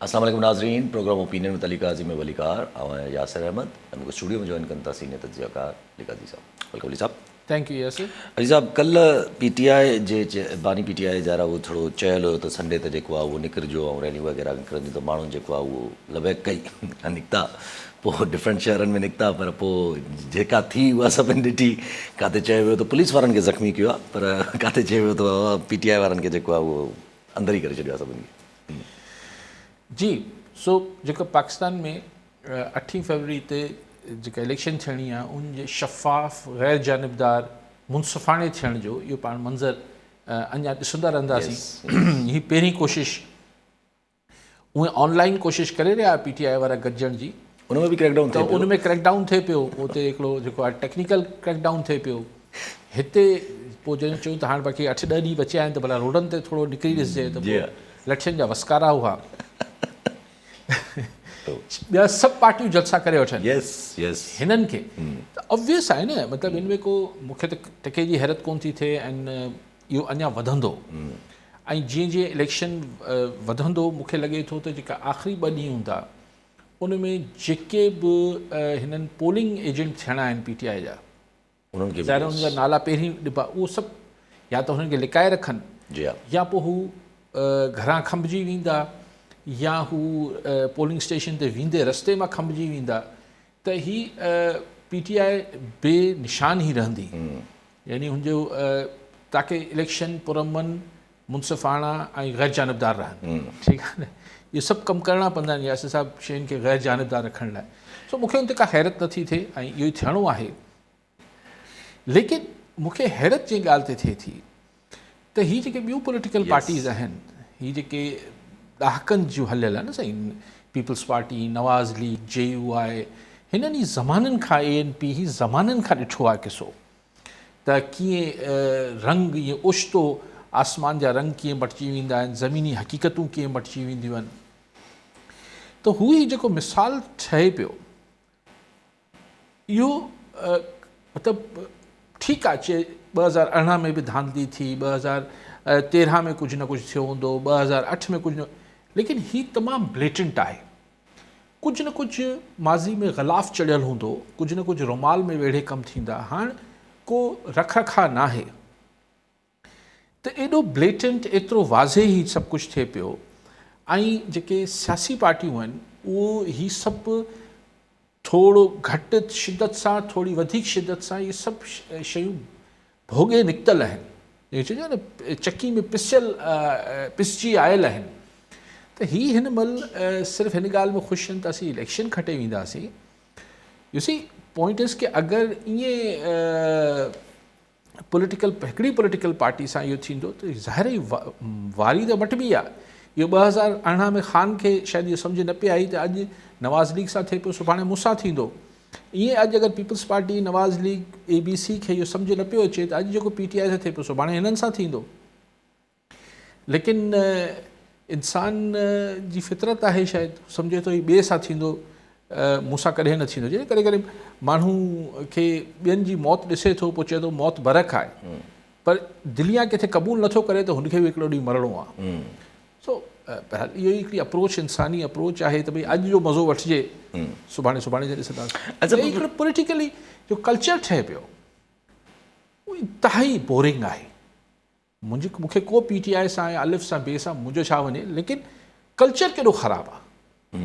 अस्सलाम वालेकुम नाज़रीन, प्रोग्राम ओपिनियन में तलीका अज़ीम वलीकार और यासिर अहमद हमको स्टूडियो में ज्वाइन करता सीनियर तज्ज़ियाकार लिकाज़ी साहब। वेलकम अली साहब। Thank you Yasir. अली साहब, कल PTI जे बानी PTI जरा वो थोड़ो चयल हो तो संडे ते जेको आहे उहो निकिरजो ऐं रैली वग़ैरह निकिरंदी त माण्हू जेको आहे उहो लबैक कई निकिता, पोइ डिफरेंट शहरनि में निकिता, पर पोइ जेका थी उहा सभिनि ॾिठी। किथे चयो वियो त पुलिस वारनि खे ज़ख़्मी कयो आहे, पर किथे चयो वियो त PTI वारनि खे जेको आहे उहो अंदरि ई करे छॾियो आहे सभिनी खे। जी, सो जेको पाकिस्तान में 8 फरवरी ते जेका इलेक्शन थियणी आहे उन जे शफ़ाफ़ गैर जानबदार मुनसिफ़ाणे थियण जो इहो पाण मंज़र अञा ॾिसंदा रहंदासीं। ही पहिरीं कोशिश उहे ऑनलाइन कोशिश करे रहिया PTI वारा गॾिजण जी, उनमें बि क्रैकडाउन त उन में क्रैकडाउन थिए पियो। उते हिकिड़ो जेको आहे टेक्निकल क्रैकडाउन थिए पियो। हिते पोइ जॾहिं चयूं त हाणे बाक़ी 8-10 ॾींहं बचिया आहिनि त भला रोडनि ते थोरो निकिरी ॾिसजे त लठियुनि जा वसकारा हुआ। ॿिया सभु पार्टियूं जलसा करे वठनि हिननि खे त ऑब्वियस आहे न, मतिलबु हिन में को मूंखे त टके जी हैरत कोन थी थिए ऐं इहो अञा वधंदो। ऐं जीअं जीअं इलेक्शन वधंदो मूंखे लॻे थो त जेका आख़िरी 2 ॾींहं हूंदा उन में जेके बि हिननि पोलिंग एजेंट थियणा आहिनि PTI जा, ज़ाहिर उन्हनि जा नाला पहिरीं ॾिबा, उहो सभु या त हुननि खे लिकाए रखनि या पोइ हू घरां खंभिजी वेंदा या हू पोलिंग स्टेशन ते वेंदे रस्ते मां खंभिजी वेंदा, त ही PTI बेनिशान ई रहंदी। यानी हुनजो ताकी इलेक्शन पुरअमन मुनसिफ़ाणा ऐं गैर जानबदार रहनि। ठीकु आहे न, इहे सभु कमु करणा पवंदा आहिनि यासिर साहिब शयुनि खे गैर जानबदार रखण लाइ। सो मूंखे हुन ते का हैरत नथी थिए ऐं इहो ई थियणो आहे। लेकिन मूंखे हैरत जंहिं ॻाल्हि ते थिए थी त हीअ जेके ॿियूं पॉलिटिकल पार्टीज़ आहिनि, हीअ जेके ॾहाकनि जूं हलियल आहे न साईं, पीपल्स पार्टी, नवाज़ लीग, JUI, हिननि ई ज़माननि खां ANP ही ज़माननि खां ॾिठो आहे किसो त कीअं रंग ईअं ओचितो आसमान जा रंग कीअं मटिजी वेंदा आहिनि, ज़मीनी हक़ीक़तूं कीअं मटिजी वेंदियूं आहिनि। त हू ई जेको मिसाल ठहे पियो इहो मतिलबु ठीकु आहे। 2018 में बि धांधली थी, 2013 में कुझु न कुझु थियो हूंदो, 2008 में कुझु न, लेकिन ही तमामु ब्लेटेंट आहे। कुझु न कुझु माज़ी में ग़िलाफ़ चढ़ियल हूंदो, कुझु न कुझु रुमाल में वेढ़े कमु थींदा। हाणे को रख रखा नाहे त एॾो ब्लेटेंट एतिरो वाज़े ई सभु कुझु थिए पियो। ऐं जेके सियासी पार्टियूं आहिनि उहो ही सभु थोरो घटि शिदत सां, थोरी वधीक शिदत सां इहे सभु शयूं भोॻे निकितल आहिनि। चइजो न चकी में पिसजी आयल आहिनि। त ही हिन महिल सिर्फ़ु हिन ॻाल्हि में ख़ुशि आहिनि त असीं इलेक्शन खटे वेंदासीं। यू सी पॉइंट इज़ की अगरि ईअं हिकिड़ी पॉलिटिकल पार्टी सां इहो थींदो त ज़ाहिर ई वारी त मटिबी आहे। इहो 2018 में ख़ान खे शायदि इहो सम्झ न पई आई त अॼु नवाज़ लीग सां थिए पियो, सुभाणे मूंसां थींदो। ईअं अॼु अगरि पीपल्स पार्टी, नवाज़ लीग, ABC खे इहो सम्झ न पियो अचे त अॼु जेको PTI सां थिए पियो सुभाणे हिननि सां थींदो। लेकिन इंसान जी फितरत आहे, शायदि सम्झे थो ॿिए सां थींदो, मूंसां कॾहिं न थींदो। जॾहिं कॾहिं माण्हू खे ॿियनि जी मौत ॾिसे थो, पोइ चए थो मौत बरक आहे, पर दिलिया किथे क़बूल नथो करे त हुनखे बि हिकिड़ो ॾींहुं मरणो आहे। सो बहरहाल इहो ई हिकिड़ी अप्रोच, इंसानी अप्रोच आहे त भई अॼु जो मज़ो वठिजे, सुभाणे जे ॾिसंदासीं। हिकिड़ो पॉलिटिकली जो कल्चर ठहे पियो उहो इंतिहाई बोरिंग आहे। मूंखे को PTI सां या अलिफ सां ॿिए सां मुंहिंजो छा वञे, लेकिन कल्चर केॾो ख़राबु आहे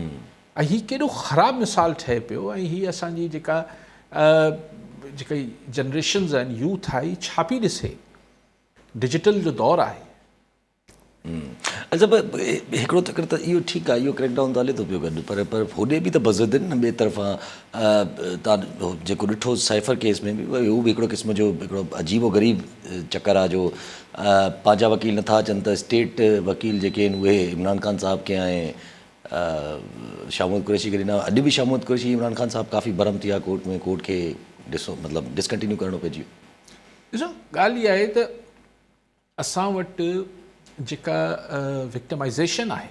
ऐं हीअ केॾो ख़राबु मिसाल ठहे पियो। ऐं हीअ असांजी जेका जनरेशन्स आहिनि, यूथ आहे, हीअ छा पई ॾिसे। डिजिटल जो दौरु आहे। अच्छा, हिकिड़ो त इहो ठीकु आहे, इहो क्रैकडाउन त हले थो पियो गॾु, पर होॾे बि त बज़द आहिनि न ॿिए तरफ़ां। तव्हां जेको ॾिठो साइफ़र केस में बि उहो बि हिकिड़ो क़िस्म जो हिकिड़ो अजीबो ग़रीब चकर आहे जो पंहिंजा वकील नथा अचनि त स्टेट वकील जेके आहिनि उहे इमरान ख़ान साहिब खे ऐं शामूद कुरैशी खे ॾिना। अॼु बि शामूद कुरैशी, इमरान ख़ान साहिबु काफ़ी बरम थी विया कोर्ट में, कोर्ट खे ॾिसो मतिलबु डिसकंटिन्यू करिणो पइजी वियो। ॾिसो ॻाल्हि इहा आहे त असां वटि जेका विक्टिमाइज़ेशन आहे,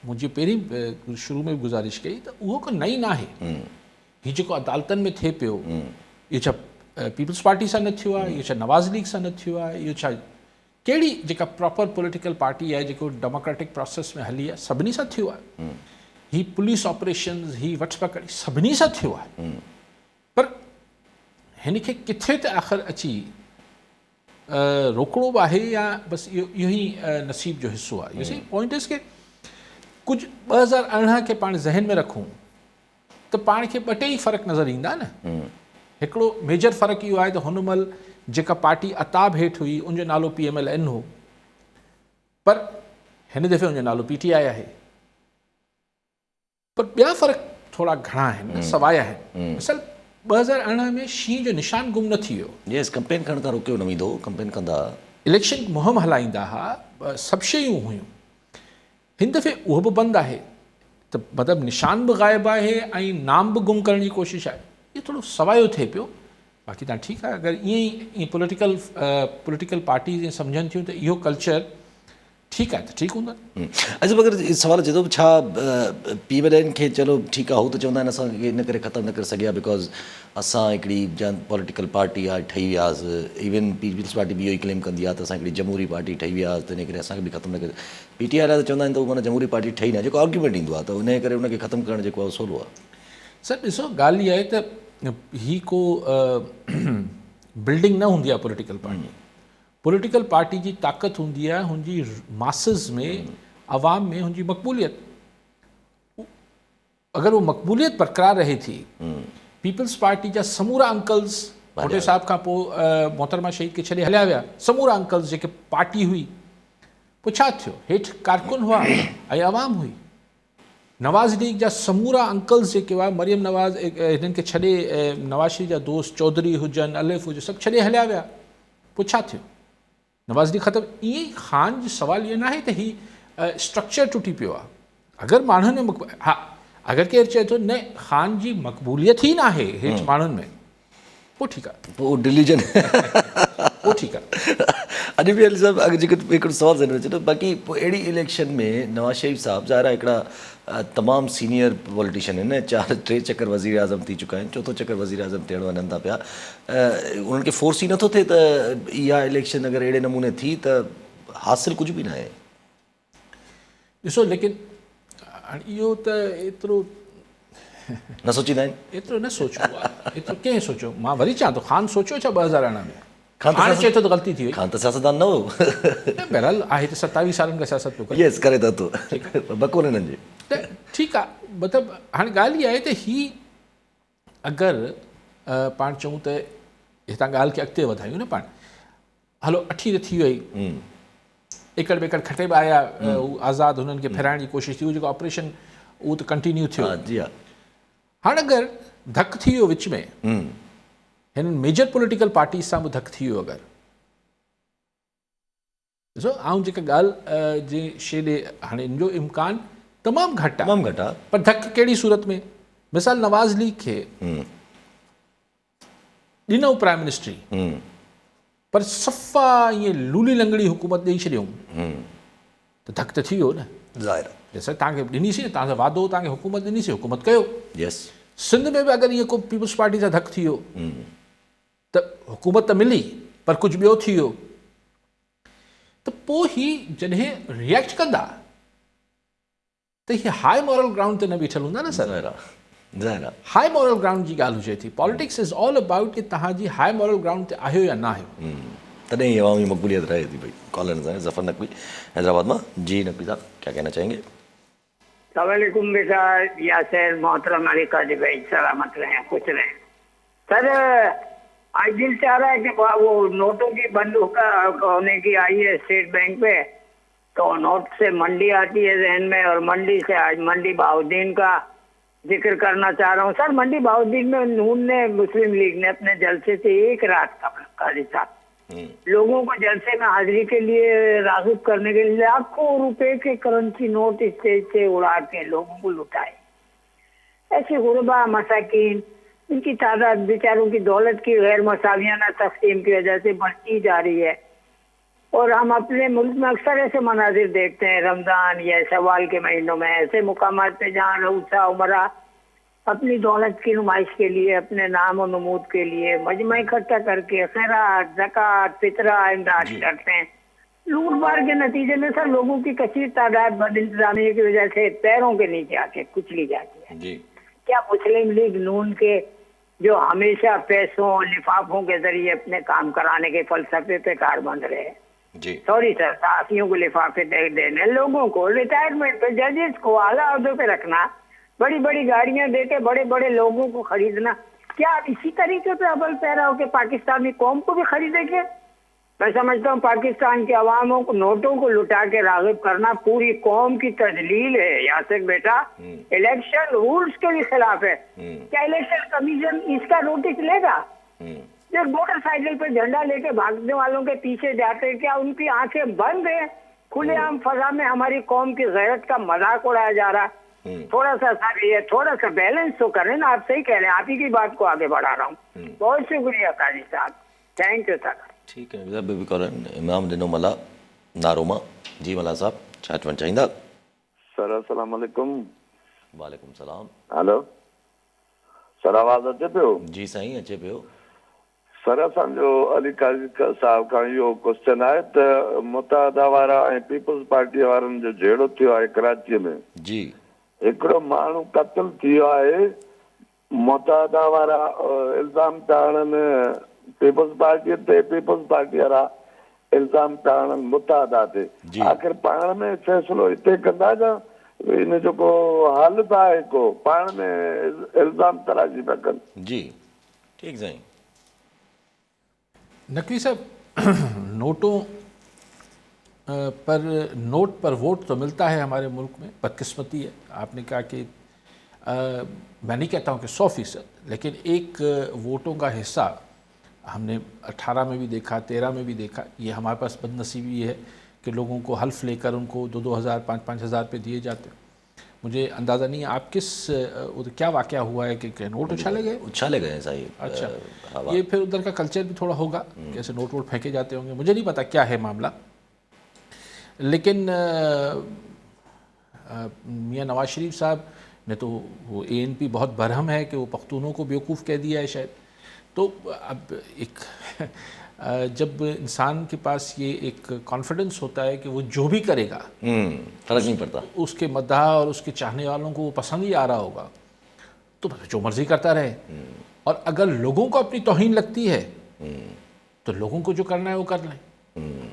मुंहिंजी पहिरीं शुरू में बि गुज़ारिश कई त उहो को नई न आहे। हीउ जेको अदालतनि में थिए पियो, इहो छा पीपल्स पार्टी सां न थियो आहे, इहो छा नवाज़ लीग सां न थियो आहे, इहो छा कहिड़ी जेका प्रॉपर पॉलिटिकल पार्टी आहे जेको डेमोक्रेटिक प्रोसेस में हली आहे सभिनी सां थियो आहे ही पुलिस ऑपरेशन्स ही वठ पकड़ सभिनी सां थियो आहे पर हिन खे किथे त आख़िर अची रोकणो आहे या बसि इहो ई नसीब जो हिसो आहे यू सी पॉइंट इज़ के कुझु 2018 खे पाण ज़हन में रखूं त पाण खे ॿ टे ई फ़र्क़ु नज़र ईंदा न हिकिड़ो मेजर फ़र्क़ु इहो आहे त हुन महिल जेका पार्टी अताब हेठि हुई उनजो नालो PMLN हो पर हिन दफ़े उनजो नालो PTI आहे पर ॿिया फ़र्क़ु थोड़ा घणा आहिनि सवाइ आहिनि मिसाल 2018 में शींहं जो निशान गुम न थी वियो यस कैंपेन करण खां रोकियो न वेंदो कैंपेन कंदा इलेक्शन मुहिम हलाईंदा हुआ सभु शयूं हुयूं हिन दफ़े उहो बि बंदि आहे त मतिलबु निशान बि ग़ाइबु आहे ऐं नाम बि गुम करण जी कोशिशि आहे इहो थोरो सवायो थिए पियो बाक़ी तव्हां ठीकु आहे अगरि ईअं ई पॉलिटिकल पार्टीज़ ईअं सम्झनि थियूं त इहो कल्चर ठीकु आहे त ठीकु हूंदा अच्छा मगर सवाल अचे थो छा PMLN खे चलो ठीकु आहे हू त चवंदा आहिनि असां इन करे ख़तमु न करे सघिया बिकॉज़ असां हिकिड़ी पॉलिटिकल पार्टी आहे ठही वियासीं इवन पीपल्स पार्टी बि इहो ई क्लेम कंदी आहे त असां हिकिड़ी जमहूरी पार्टी ठही वियासीं त इन करे असांखे बि ख़तमु न करे PTI लाइ त चवंदा आहिनि त उहो माना जमहूरी पार्टी ठही न जेको आर्ग्यूमेंट ईंदो आहे त उन करे उनखे ख़तमु करणु जेको आहे सवलो आहे सर ॾिसो ॻाल्हि इहा आहे त ही को बिल्डिंग न हूंदी आहे पॉलिटिकल पार्टी जी ताक़त हूंदी आहे हुनजी मासिस में अवाम में हुनजी मक़बूलियत अगरि वो मक़बूलियत बरक़रार रहे थी पीपल्स पार्टी जा समूरा अंकल्स भुट्टो साहब खां पोइ मोहतरमा शहीद खे छॾे हलिया विया समूरा अंकल्स जेके पार्टी हुई पोइ छा थियो हेठि कारकुन हुआ ऐं अवाम हुई नवाज़ लीग जा समूरा अंकल्स जेके हुआ मरियम नवाज़ हिननि खे छॾे नवाज़ शरीफ़ जा दोस्त चौधरी हुजनि अलिफ हुजनि सभु छॾे हलिया विया पोइ छा थियो नवाज़ लीग ख़तमु ईअं ई ख़ान जो सुवाल इहो न आहे त ही स्ट्रक्चर टुटी पियो आहे अगरि माण्हुनि में हा अगरि केरु चए थो न ख़ान जी मक़बूलियत ई न आहे हेठि माण्हुनि में पोइ ठीकु आहे पोइ डिलीजन पोइ ठीकु आहे अॼु बि अली साहिबु अॻु जेको हिकिड़ो सुवालु ज़हन में अचे थो बाक़ी पोइ अहिड़ी इलेक्शन में नवाज़ शरीफ़ साहिबु ज़ाहिर आहे हिकिड़ा तमामु सीनियर पॉलिटिशियन आहिनि 3 चकर वज़ीर आज़म थी चुका आहिनि 4थो चकर वज़ीर आज़म थियण वञनि था पिया उन्हनि खे फोर्स ई नथो थिए त इहा इलेक्शन अगरि अहिड़े नमूने थी त हासिलु कुझु बि न आहे ॾिसो लेकिन इहो त एतिरो न सोचींदा आहिनि एतिरो न सोचियो आहे एतिरो कंहिं सोचियो मां वरी चवां थो ख़ान सोचियो छा 2018 में ख़ान हाणे चए थो त ग़लती थी वई ख़ान त सियासतदान न हो बहरहाल आहे त 27 सालनि खां सियासत पियो करे यस करे त थो बको हिननि जे त ठीकु आहे मतिलबु हाणे ॻाल्हि इहा आहे त ही अगरि पाण चऊं त हितां ॻाल्हि खे अॻिते वधायूं न पाण हलो 8 त थी वई एकड़ बेकड़ खटे बि आया आज़ादु हुननि खे फिराइण जी कोशिशि थी उहो जेको ऑपरेशन उहो त कंटिन्यू थियो जी हा हाणे अगरि धकु थी वियो विच में हिननि मेजर पॉलिटिकल पार्टीज़ सां बि धकु थी वियो अगरि ॾिसो ऐं जेका ॻाल्हि जे छेॾे हाणे हिन जो इम्कान तमामु घटि आहे पर धकु कहिड़ी सूरत में मिसाल नवाज़ लीग खे ॾिनो प्राइम मिनिस्ट्री पर सफ़ा ईअं लूली लंगड़ी हुकूमत ॾेई छॾियऊं त धकु त थी वियो न ज़ाहिर जैसे तव्हांखे ॾिनीसीं न तव्हांसां वादो तव्हांखे हुकूमत ॾिनीसीं हुकूमत कयो यस सिंध में बि अगरि ईअं को पीपल्स पार्टी सां धकु थी वियो त हुकूमत त मिली पर कुझु ॿियो थी वियो त पोइ ही जॾहिं रिएक्ट कंदा त हीअ हाई मॉरल ग्राउंड ते न बीठल हूंदा न सर हाई मॉरल ग्राउंड जी ॻाल्हि हुजे थी पॉलिटिक्स इज़ ऑल अबाउट कि तव्हांजी हाई मॉरल ग्राउंड ते आहियो या न आहियो तॾहिं ही अवामी मक़बूलियत रहे थी भाई कॉलर ज़फ़र नकवी हैदराबाद मां जी नकवी साहब क्या कहना चाहेंगे सलामकुम बेटा यासर मोहतरम अली काजी भाई सलामत रहे कुछ रहे सर आज दिल चाह रहा है कि वो नोटों की बंदूक होने की आई है स्टेट बैंक पे तो नोट से मंडी आती है जहन में और मंडी से आज मंडी बहाउद्दीन का जिक्र करना चाह रहा हूँ सर मंडी बहाउद्दीन में नून ने मुस्लिम लीग ने अपने जलसे से एक रात का काजी साहब लोगों को जलसे में हाजिरी के लिए राग़िब करने के लिए लाखों रुपए के करेंसी नोट स्टेज से उड़ा के लोगों को लुटाए ऐसे गुरबा मसाकीन इनकी तादाद बेचारों की दौलत की गैर मसावियाना तकसीम की वजह से बढ़ती जा रही है और हम अपने मुल्क में अक्सर ऐसे मनाजिर देखते हैं रमज़ान या शवाल के महीनों में ऐसे मुकामात पे जहाँ रऊसा उमरा अपनी दौलत की नुमाइश के लिए अपने नाम और नमूद के लिए मजमा इकट्ठा करके खैरात ज़कात फितरा इमदाद करते हैं लूट मार के नतीजे में सर लोगों की कसीर तादाद बद इंतजामी की वजह से पैरों के नीचे आके कुचली जाती है। जी क्या मुस्लिम लीग नून के जो हमेशा पैसों लिफाफों के जरिए अपने काम कराने के फलसफे पे कारबंद रहे, जी सॉरी सर, साथियों को लिफाफे देने, लोगों को रिटायरमेंट पे, जजेस को आला अहदों पे रखना, बड़ी बड़ी गाड़ियां देके बड़े बड़े लोगों को खरीदना, क्या आप इसी तरीके पे अमल पैरा हो के पाकिस्तानी कौम को भी खरीदेंगे? मैं समझता हूँ पाकिस्तान के अवामों को नोटों को लुटा के राग़िब करना पूरी कौम की तजलील है। यासिर बेटा, इलेक्शन रूल्स के भी खिलाफ है। क्या इलेक्शन कमीशन इसका नोटिस लेगा? जो मोटरसाइकिल पे झंडा लेके भागने वालों के पीछे जाते हैं, क्या उनकी आंखें बंद है? खुलेआम फजा में हमारी कौम की गैरत का मजाक उड़ाया जा रहा है। थोड़ा सा सर ये थोड़ा सा बैलेंस तो करें ना। आप सही कह रहे हैं, आप ही की बात को आगे बढ़ा रहा हूँ। बहुत शुक्रिया काजी साहब, थैंक यू सर। ठीक है बेबी कॉलन इमाम दिनो मला नारोमा जी मला साहब छा चवणु चाहींदा? सर अस्सलाम वालेकुम। वालेकुम सलाम। हेलो सर, आवाज़ अचे पियो? जी साईं अचे पियो। सर असांजो अली काज़ी साहब खां इहो क्वेश्चन आहे त मुतादा वारा ऐं पीपल्स पार्टी वारनि जो जहिड़ो थियो आहे कराचीअ में, जी हिकिड़ो माण्हू क़त्ल थी वियो आहे, मुतादा वारा इल्ज़ाम था हणनि पीपल्स पार्टीअ ते, पीपल्स पार्टी वारा इल्ज़ाम था हणनि मुतादा ते। आख़िर पाण में फ़ैसिलो हिते कंदा छा? इन जो को हल त आहे को? पाण में इल्ज़ाम तराशी था कनि। जी ठीक साईं। नकवी साहब, नोट पर वोट तो मिलता है हमारे मुल्क में, बदकिस्मती है। आपने कहा कि मैं नहीं कहता हूँ कि 100%, लेकिन एक वोटों का हिस्सा हमने 18 में भी देखा, 13 में भी देखा। ये हमारे पास बदनसीबी है कि लोगों को हल्फ लेकर उनको 2-2 हज़ार 5-5 हज़ार पे दिए जाते हैं। मुझे अंदाज़ा नहीं है आप क्या वाक़या हुआ है कि नोट उछाले गए हैं साईं। अच्छा, ये फिर उधर का कल्चर भी थोड़ा होगा, कैसे नोट वोट फेंके जाते होंगे, मुझे नहीं पता क्या है मामला। लेकिन मियाँ नवाज शरीफ साहब ने तो वो ANP बहुत बरहम है कि वो पख्तूनों को बेवकूफ़ कह दिया है शायद। तो अब जब इंसान के पास ये एक कॉन्फिडेंस होता है कि वो जो भी करेगा फर्क नहीं पड़ता, उसके मद्दाह और उसके चाहने वालों को वो पसंद ही आ रहा होगा, तो जो मर्जी करता रहे। और अगर लोगों को अपनी तौहीन लगती है तो लोगों को जो करना है वो कर लें।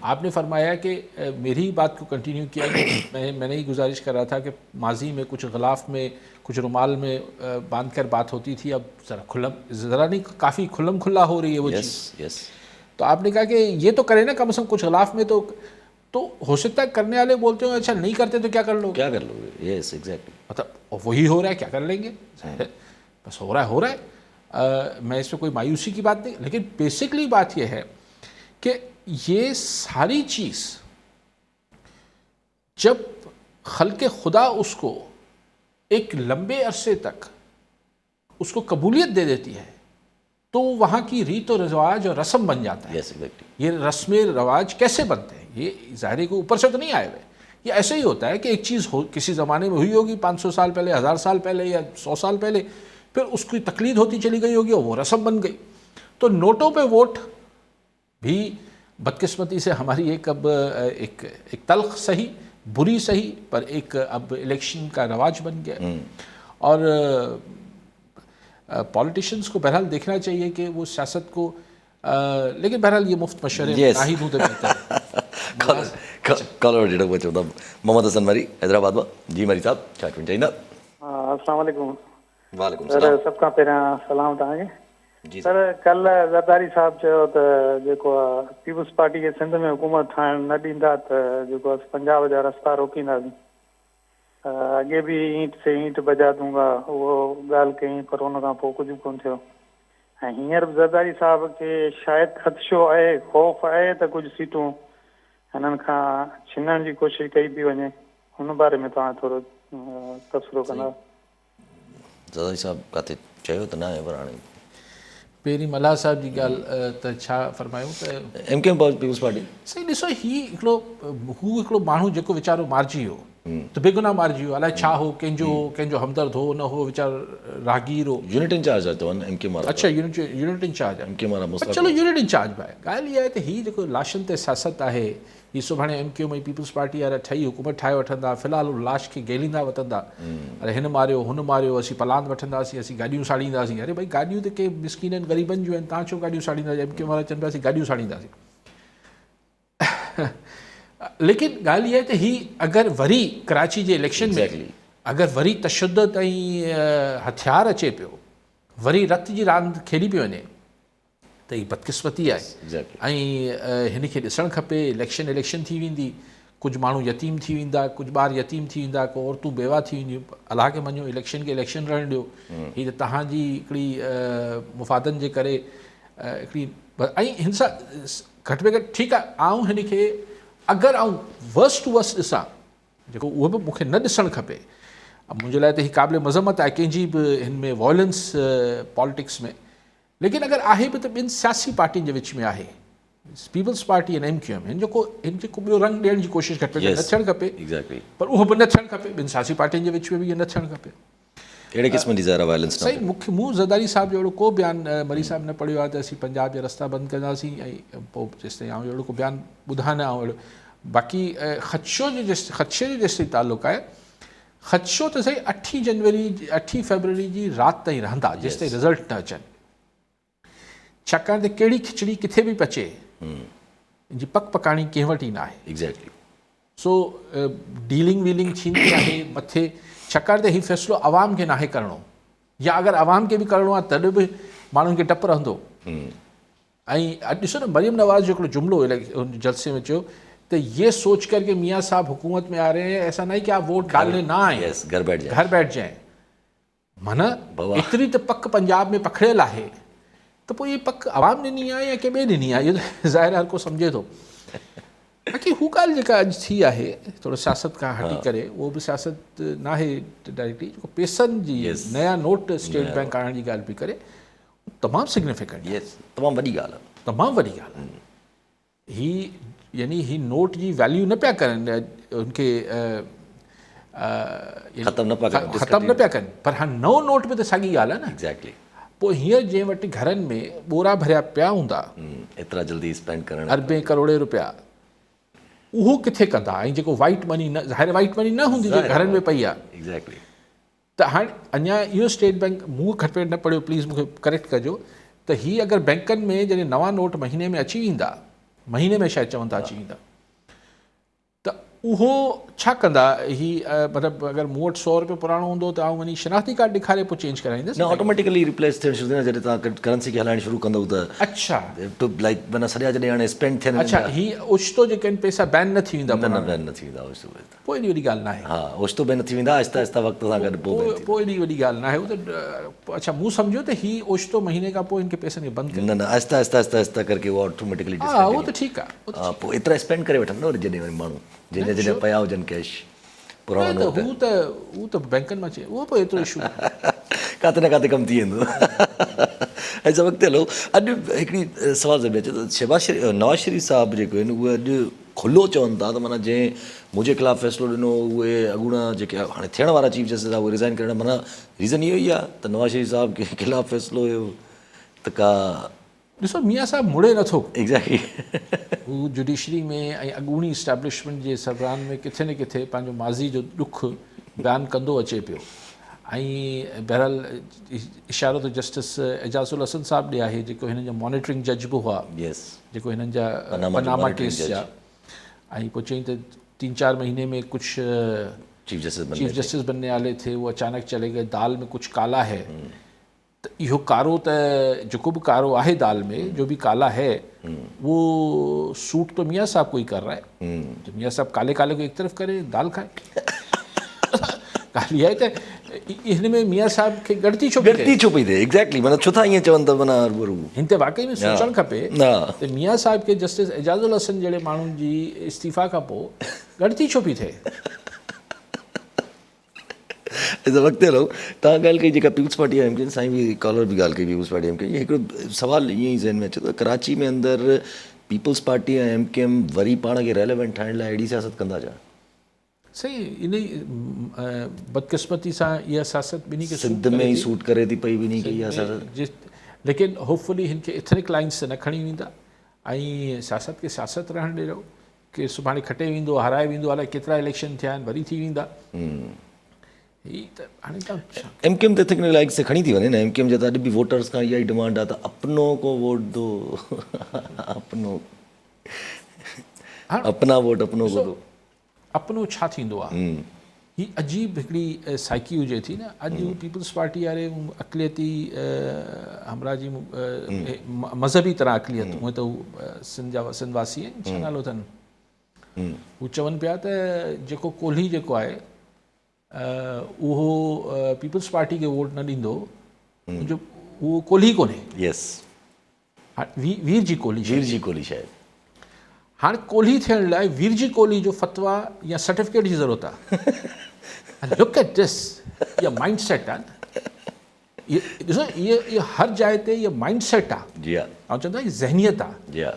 आपने फरमाया कि मेरी ही बात को कंटिन्यू किया कि मैंने ही गुजारिश कर रहा था कि माजी में कुछ गलाफ में, कुछ रुमाल में बांध कर बात होती थी, अब ज़रा नहीं काफ़ी खुल्लम खुल्ला हो रही है वो चीज़। तो आपने कहा कि ये तो करे ना कम से कम कुछ गलाफ में, तो हो सकता है करने वाले बोलते हो अच्छा नहीं करते तो क्या कर लोगे? यस एग्जैक्टली। मतलब वही हो रहा है, क्या कर लेंगे, बस हो रहा है। मैं इसमें कोई मायूसी की बात नहीं, लेकिन बेसिकली बात यह है कि ये सारी चीज़ जब खल्क़े खुदा उसको एक लंबे अरसे तक उसको कबूलियत दे देती है तो वहाँ की रीत और रिवाज और रस्म बन जाता है। ये रस्म रवाज कैसे बनते हैं? ये ज़ाहिर को ऊपर से तो नहीं आए हुए। ये ऐसे ही होता है कि एक चीज़ किसी ज़माने में हुई होगी 500 साल पहले, 1000 साल पहले या 100 साल पहले, फिर उसकी तकलीद होती चली गई होगी और वो रस्म बन गई। तो नोटों पे वोट भी बदकिस्मती से हमारी एक तल्ख सही, बुरी सही, पर एक अब इलेक्शन का रवाज बन गया। और पॉलिटिशियंस को बहरहाल देखना चाहिए कि वो सियासत को लेकिन बहरहाल ये मुफ्त मशवरे ना ही दूँ तो बेहतर है। कॉलर जेड़ा वो चौदह मोहम्मद हसन मरी हैदराबाद में। जी मरी साहब छा चवणु चाहींदा? अस्सलाम वालेकुम। वालेकुम सर सलाम। सबका पहिरियां सलाम तव्हांखे। जी सर कल ज़रदारी साहब चयो त जेको पीपल्स पार्टी खे सिंध में हुकूमत ठाहिण न ॾींदा त जेको पंजाब जा रस्ता रोकींदासीं। अॻे बि ईंट से ईंट बजा दूंगा उहो ॻाल्हि कई, पर उन खां पोइ कुझु कोन थियो। ऐं हींअर ज़रदारी साहब खे शायदि ख़दशो आहे, ख़ौफ़ आहे त कुझु सीटूं हिननि खां छीनण जी कोशिशि कई पई वञे। हुन बारे में तव्हां थोरो तबसरो कंदा? ज़रदारी साहब किथे चयो त न आहे, पर हाणे पहिरीं मल्हा साहब जी ॻाल्हि त छा फरमायूं त MK पीपल्स पार्टी सही ॾिसो, हू हिकिड़ो माण्हू जेको वीचारो मारिजी वियो त बेगुनाह मारिजी वियो, अलाए छा हो, कंहिंजो हमदर्द हो न हो, वीचारो राहगीर हो। यूनिट इंचार्ज आहे तो MK मारा। अच्छा, यूनिट इंचार्ज आहे। MK मारा चलो यूनिट इंचार्ज बि आहे। ॻाल्हि इहा आहे त हीअ जेको लाशन ते सियासत आहे, ही सुभाणे MQM ऐं पीपल्स पार्टी वारा ठही हुकूमत ठाहे वठंदा, फ़िलहालु लाश खे गेलींदा वठंदा, अरे हिन मारियो हुन मारियो, असीं पलांद वठंदासीं, असीं गाॾियूं साड़ींदासीं। अरे भई गाॾियूं त के मिसकीननि ग़रीबनि जूं आहिनि, तव्हां छो गाॾियूं साड़ींदा? MQM वारा चवनि पिया असीं गाॾियूं साड़ींदासीं। लेकिन ॻाल्हि इहा आहे त ही अगरि वरी कराची जे इलेक्शन में अगरि वरी तशद्दुद ऐं हथियार अचे पियो, वरी रत जी रांदि खेॾी पियो वञे, त ही बदकिस्मती आहे। ऐं हिन खे ॾिसणु खपे। इलेक्शन थी वेंदी, कुझु माण्हू यतीम थी वेंदा, कुझु ॿार यतीम थी वेंदा, को औरतूं बेवा थी वेंदियूं। अलाह खे मञो, इलेक्शन खे इलेक्शन रहणु ॾियो। हीअ त तव्हांजी हिकिड़ी मुफ़ादनि जे करे हिकिड़ी, ऐं हिन सां घटि में घटि ठीकु आहे, आऊं हिन खे अगरि आऊं वर्स्ट टू वर्स्ट ॾिसां, जेको उहो बि मूंखे न ॾिसणु खपे। मुंहिंजे लाइ त हीअ क़ाबिल मज़म्मत आहे कंहिंजी बि हिन में वॉयलेंस पॉलिटिक्स में। लेकिन अगरि आहे बि त ॿिनि सियासी पार्टियुनि जे विच में आहे, पीपल्स पार्टी ऐं MQM, हिन जेको ॿियो रंग ॾियण जी कोशिशि घटि में घटि न थियणु खपे। पर उहो बि न थियणु खपे, ॿिनि सियासी पार्टियुनि जे विच में बि इहो न थियणु खपे। अहिड़े क़िस्म जी ज़ाहिर वायलेंस सही। मूं ज़रदारी साहिब जो अहिड़ो को बयानु मरी साहिब न पढ़ियो आहे त असीं पंजाब जा रस्ता बंदि कंदासीं, ऐं पोइ जेसिताईं आउं अहिड़ो को बयानु ॿुधा न आउं अहिड़ो। बाक़ी ख़दशो जो जेसिताईं तालुक़ु आहे, ख़दशो त सही 8 फरवरी जी राति ताईं रहंदा, जेसिताईं रिज़ल्ट न अचनि। छाकाणि त कहिड़ी खिचड़ी किथे बि पचे, जी पकाणी कंहिं वटि ई न आहे। सो डीलिंग वीलिंग थींदी आहे मथे, छाकाणि त हीउ फ़ैसिलो आवाम खे नाहे करिणो, या अगरि आवाम खे बि करिणो आहे तॾहिं बि माण्हुनि खे डपु रहंदो। ऐं अॼु ॾिसो न, मरियम नवाज़ जो हिकिड़ो जुमिलो हुन जलसे में चयो तो ये सोच कर के मियाँ साहब हुकूमत में आ रहे हैं, ऐसा नहीं कि आप वोट डालने ना आए, घर बैठ जाएं। माना एतिरी त पक पंजाब में पखड़ियल आहे, तो पोइ ये पक आवाम ॾिनी आहे या के ॿिए ॾिनी आहे, इहो त ज़ाहिर हर को सम्झे थो। बाक़ी हू ॻाल्हि जेका अॼु थी आहे थोरो सियासत खां हटी करे, उहो बि सियासत न आहे डायरेक्टली, जेको पैसनि जी नया नोट स्टेट बैंक आणण जी ॻाल्हि पई करे, तमामु सिग्निफिकेंट, तमामु वॾी ॻाल्हि आहे, तमामु वॾी ॻाल्हि आहे। ही यानी ही नोट जी वैल्यू न पिया करनि, उनखे ख़तमु न पिया कनि, पर हाणे नओं नोट बि त साॻी ॻाल्हि आहे न। एग्ज़ैक्टली। पोइ हींअर जंहिं वटि घरनि में ॿोरा भरिया पिया हूंदा, एतिरा जल्दी स्पेंड करणु, अरबे करोड़े रुपया, उहो किथे कंदा? ऐं जेको वाइट मनी न, ज़ाहिर वाइट मनी न हूंदी जेको घरनि में पई आहे। एग्ज़ैक्टली। त हाणे अञा इहो स्टेट बैंक, मूं घटि में न पढ़ियो, प्लीज़ मूंखे करेक्ट कजो, त हीअ अगरि बैंकनि में जॾहिं नवां नोट महीने में अची वेंदा, महीने में शायदि चवनि था अची वेंदा, त उहो छा कंदा? ही मतिलबु अगरि मूं वटि 100 रुपयो पुराणो हूंदो त आउं वञी शनाख़ती कार्ड ॾेखारे पोइ चेंज कराईंदुसि न, ऑटोमेटिकली रिप्लेस थियणु शुरू थींदा जॾहिं तव्हां करेंसी खे हलाइणु शुरू कंदव त। अच्छा, टू लाइक माना सॼा जॾहिं हाणे स्पेंड थियनि। अच्छा, ही ओचितो जेके आहिनि पैसा बैन न थी वेंदा? न, बैन न थी वेंदा ओचितो। पोइ एॾी वॾी ॻाल्हि न आहे। हा, ओचितो बैन न थी वेंदा, आहिस्ता आहिस्ता वक़्त सां गॾु पोइ एॾी वॾी ॻाल्हि न आहे। उहो त अच्छा, मूं सम्झो त ही ओचितो महीने खां पोइ हिनखे पैसनि खे बंदि न, आहिस्ता आहिस्ता करके उहो ऑटोमेटिकली। हा, उहो त ठीकु आहे। हा, पोइ एतिरा स्पेंड करे वठनि न वरी जॾहिं वरी माण्हू जॾहिं पिया हुजनि कैश पुराणो नोट, हू त बैंकनि मां अचे, उहो पोइ एतिरो इशू किथे न किथे कमु थी वेंदो। ऐं सभु अॻिते हलो। अॼु हिकिड़ी सवाल ज़रूरु अचे, नवाज़ शरीफ़ साहिबु जेके आहिनि उहे अॼु खुलो चवनि था त माना जंहिं मुंहिंजे ख़िलाफ़ु फ़ैसिलो ॾिनो, उहे अॻूणा जेके हाणे थियण वारा चीफ जस्टिस आहे उहे रिज़ाइन करण, माना रीज़न इहो ई आहे त नवाज़ शरीफ़ साहिब के ख़िलाफ़ु फ़ैसिलो हुयो त का। ॾिसो, मियाँ साहिबु मुड़े नथो। एग्ज़ैक्टली। हू जुडिशरी में ऐं अॻूणी इस्टेब्लिशमेंट जे सरबराहनि में किथे न किथे पंहिंजो माज़ी जो ॾुख बयानु कंदो अचे पियो। ऐं बहरहाल इशारो त जस्टिस एजाज़ुल हसन साहिबु ॾे आहे, जेको हिननि जा मॉनिटरिंग जज बि हुआ, जेको हिननि जा पनामा केस जा। ऐं पोइ चई त 3-4 महीने में कुछ चीफ जस्टिस बनने वाले थे, वो अचानक चले गए, दाल में कुछ काला है। तो इहो कारो त जेको भी कारो आहे दाल में, जो भी काला है वो सूट तो मियाँ साहब को ही कर रहा है। तो मियाँ साहब काले काले को एक तरफ करे, दाल खाए। ॻाल्हि इहा आहे त हिन में मियाँ साहब खे गणती छुपी थिए। एग्ज़ैक्टली, माना छो था ईअं चवनि त माना हिन ते वाक़ई में सोचणु खपे त मियाँ साहब खे जस्टिस एजाज़ुल हसन जहिड़े माण्हुनि जी इस्तीफ़ा खां पोइ गणती छुपी थिए। वक़्तु हलो, तव्हां ॻाल्हि कई जेका पीपल्स पार्टी आहे MKN, साईं बि कॉलर बि ॻाल्हि कई पीपल्स पार्टी MKN। हिकिड़ो सुवालु ईअं ई ज़हन में अचे थो, कराची में अंदरि पीपल्स पार्टी ऐं MKN वरी पाण खे रेलेवेंट ठाहिण लाइ अहिड़ी सियासत कंदा छा? सही, इन बदकिस्मती सां इहा सियासत ॿिन्ही खे सिंध में ई सूट करे थी पई ॿिन्ही खे इहा सियासत, लेकिन होपफुली हिन खे एथनिक लाइन्स ते न खणी वेंदा ऐं सियासत खे सियासत रहणु ॾियो। के सुभाणे खटे वेंदो, हाराए वेंदो, अलाए केतिरा इलेक्शन थिया आहिनि, वरी थी वेंदा। ही त हाणे तव्हां छा एमकेएम त थिंक लाइक से खणी थी वञे न। एमकेएम जे त अॼु बि वोटर्स खां इहा ई डिमांड आहे त अपनो को वोट दो, अपनो अपना वोट अपनो को दो। अपनो छा थींदो आहे? ही अजीब हिकिड़ी साइकी हुजे थी न। अॼु पीपल्स पार्टी वारे अक़लियती हमरा जी मज़हबी तरह अक़लियत, उहे त हू सिंधवासी आहिनि, छा नालो अथनि, हू चवनि पिया त जेको कोल्ही जेको आहे उहो पीपल्स पार्टी खे वोट न ॾींदो, जो उहो कोल्ही कोन्हे। यस, वीर जी कोल्ही, वीर जी कोल्ही शायदि। हाणे कोल्ही थियण लाइ वीर जी कोल्ही जो फतवा या सर्टिफिकेट जी ज़रूरत आहे। लुक एट दिस, इहा माइंड सेट आहे न। ये ॾिसो, ये हर जाइ ते इहा माइंड सेट आहे। जी हा, ऐं चवंदा आहिनि ज़हनियत आहे। जी हा,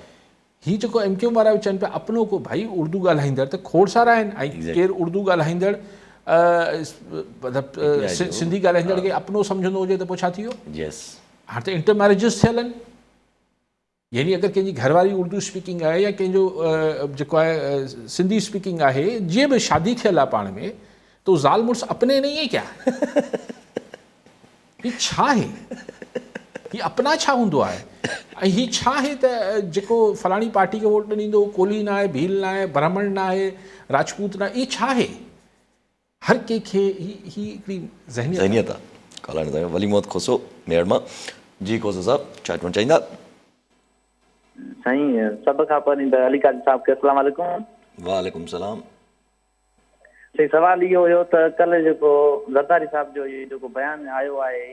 ही जेको एमकेएम वारा चवनि पिया अपनो को, भाई उर्दू ॻाल्हाईंदड़ त खोड़ सारा आहिनि, ऐं केरु उर्दू ॻाल्हाईंदड़ मतिलबु सिंधी ॻाल्हाईंदड़ खे अपनो सम्झंदो हुजे त पोइ छा थी वियो? यस। हाणे त इंटर मैरिजिस थियल आहिनि, यानी अगरि कंहिंजी घरवारी उर्दू स्पीकिंग आहे या कंहिंजो जेको आहे सिंधी स्पीकिंग आहे, जीअं बि शादी थियल आहे पाण में, तो ज़ाल मुड़ुस अपने नहीं है क्या? ही छा आहे? ही अपना छा हूंदो आहे? ऐं ही छा आहे त जेको फलाणी पार्टी खे वोट न ॾींदो, कोली न आहे, भील न आहे, ब्राह्मण न आहे, राजपूत न आहे, इहो छा आहे? हर कंहिंखे ही हिकिड़ी ज़हनियत आहे। कलाणी साहिब वली मोहम्मद खोसो मेयर मां। जी खोसो साहब, छा चवणु चाहींदा? साईं, सभ खां पहिरीं त अली काजी साहब खे अस्सलाम वालेकुम। वालेकुम सलाम। साईं, सवाल इहो हुयो त कल्ह जेको ज़रदारी साहब जो इहो जेको बयानु आयो आहे